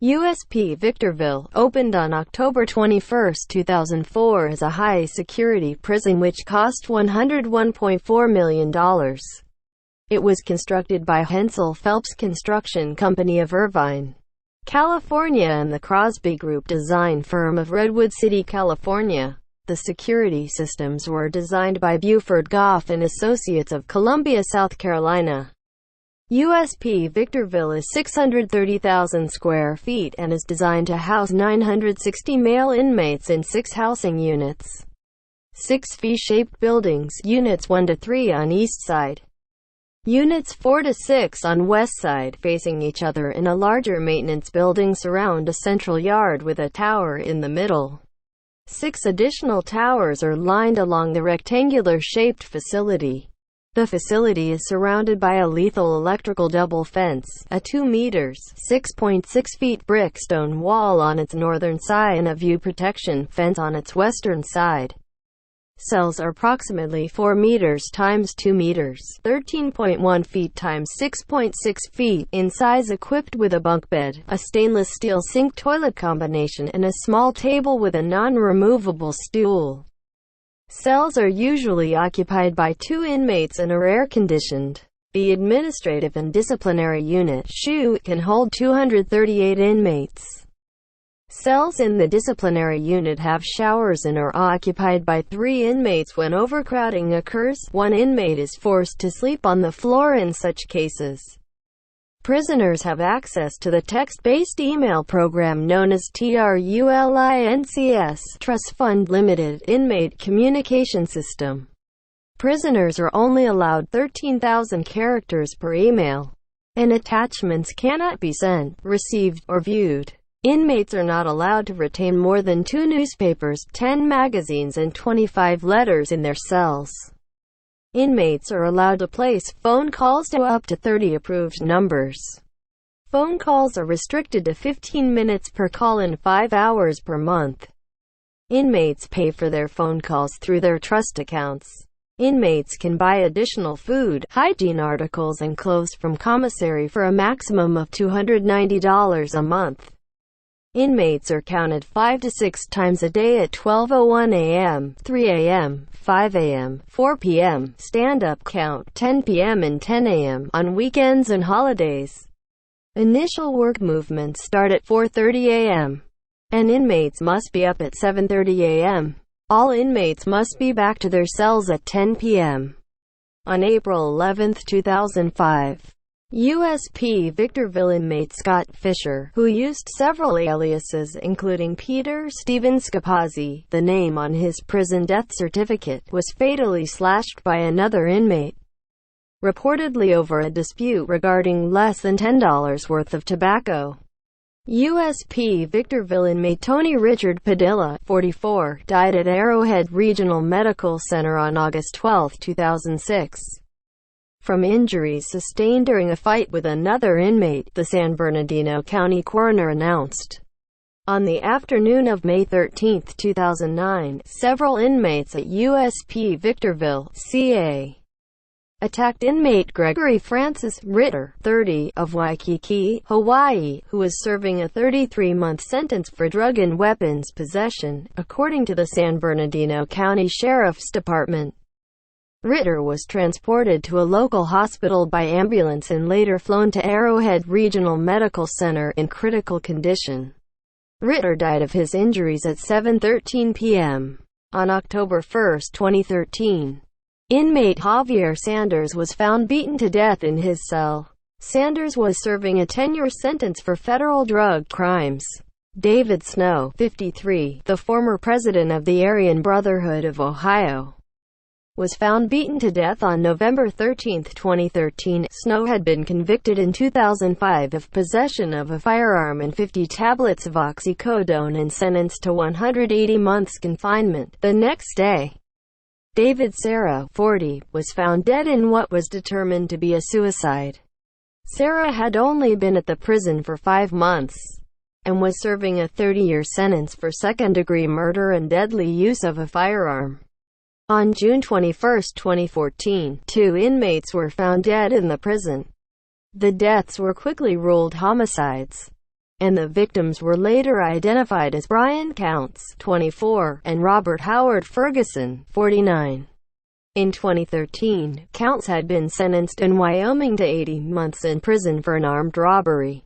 USP Victorville opened on October 21, 2004 as a high-security prison which cost $101.4 million. It was constructed by Hensel Phelps Construction Company of Irvine, California and the Crosby Group design firm of Redwood City, California. The security systems were designed by Buford Goff and Associates of Columbia, South Carolina. USP Victorville is 630,000 square feet and is designed to house 960 male inmates in 6 housing units. 6 V-shaped buildings, units 1 to 3 on east side, units 4 to 6 on west side, facing each other in a larger maintenance building surround a central yard with a tower in the middle. 6 additional towers are lined along the rectangular-shaped facility. The facility is surrounded by a lethal electrical double fence, a 2 meters (6.6 feet) brick stone wall on its northern side and a view protection fence on its western side. Cells are approximately 4 meters x 2 meters (13.1 feet x 6.6 feet) in size, equipped with a bunk bed, a stainless steel sink-toilet combination and a small table with a non-removable stool. Cells are usually occupied by 2 inmates and are air-conditioned. The Administrative and Disciplinary Unit (SHU) can hold 238 inmates. Cells in the disciplinary unit have showers and are occupied by 3 inmates. When overcrowding occurs, 1 inmate is forced to sleep on the floor in such cases. Prisoners have access to the text-based email program known as TRULINCS Trust Fund Limited Inmate Communication System. Prisoners are only allowed 13,000 characters per email, and attachments cannot be sent, received, or viewed. Inmates are not allowed to retain more than 2 newspapers, 10 magazines and 25 letters in their cells. Inmates are allowed to place phone calls to up to 30 approved numbers. Phone calls are restricted to 15 minutes per call and 5 hours per month. Inmates pay for their phone calls through their trust accounts. Inmates can buy additional food, hygiene articles and clothes from commissary for a maximum of $290 a month. Inmates are counted 5 to 6 times a day at 12:01 a.m., 3 a.m., 5 a.m., 4 p.m., stand-up count, 10 p.m. and 10 a.m., on weekends and holidays. Initial work movements start at 4:30 a.m., and inmates must be up at 7:30 a.m. All inmates must be back to their cells at 10 p.m. On April 11, 2005, USP Victorville inmate Scott Fisher, who used several aliases including Peter Steven Scapazzi, the name on his prison death certificate, was fatally slashed by another inmate, reportedly over a dispute regarding less than $10 worth of tobacco. USP Victorville inmate Tony Richard Padilla, 44, died at Arrowhead Regional Medical Center on August 12, 2006. From injuries sustained during a fight with another inmate, the San Bernardino County coroner announced. On the afternoon of May 13, 2009, several inmates at USP Victorville, CA, attacked inmate Gregory Francis Ritter, 30, of Waikiki, Hawaii, who was serving a 33-month sentence for drug and weapons possession, according to the San Bernardino County Sheriff's Department. Ritter was transported to a local hospital by ambulance and later flown to Arrowhead Regional Medical Center in critical condition. Ritter died of his injuries at 7:13 p.m. On October 1, 2013. Inmate Javier Sanders was found beaten to death in his cell. Sanders was serving a 10-year sentence for federal drug crimes. David Snow, 53, the former president of the Aryan Brotherhood of Ohio, was found beaten to death on November 13, 2013. Snow had been convicted in 2005 of possession of a firearm and 50 tablets of oxycodone and sentenced to 180 months confinement. The next day, David Serra, 40, was found dead in what was determined to be a suicide. Serra had only been at the prison for 5 months and was serving a 30-year sentence for second-degree murder and deadly use of a firearm. On June 21, 2014, 2 inmates were found dead in the prison. The deaths were quickly ruled homicides, and the victims were later identified as Brian Counts, 24, and Robert Howard Ferguson, 49. In 2013, Counts had been sentenced in Wyoming to 80 months in prison for an armed robbery.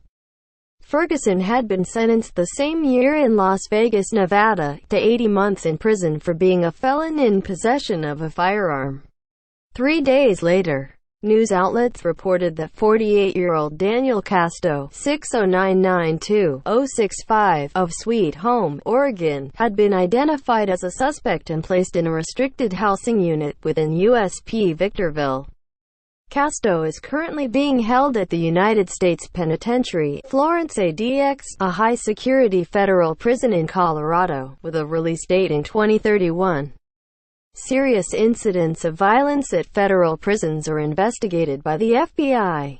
Ferguson had been sentenced the same year in Las Vegas, Nevada, to 80 months in prison for being a felon in possession of a firearm. 3 days later, news outlets reported that 48-year-old Daniel Casto, 60992-065, of Sweet Home, Oregon, had been identified as a suspect and placed in a restricted housing unit within USP Victorville. Casto is currently being held at the United States Penitentiary, Florence ADX, a high-security federal prison in Colorado, with a release date in 2031. Serious incidents of violence at federal prisons are investigated by the FBI.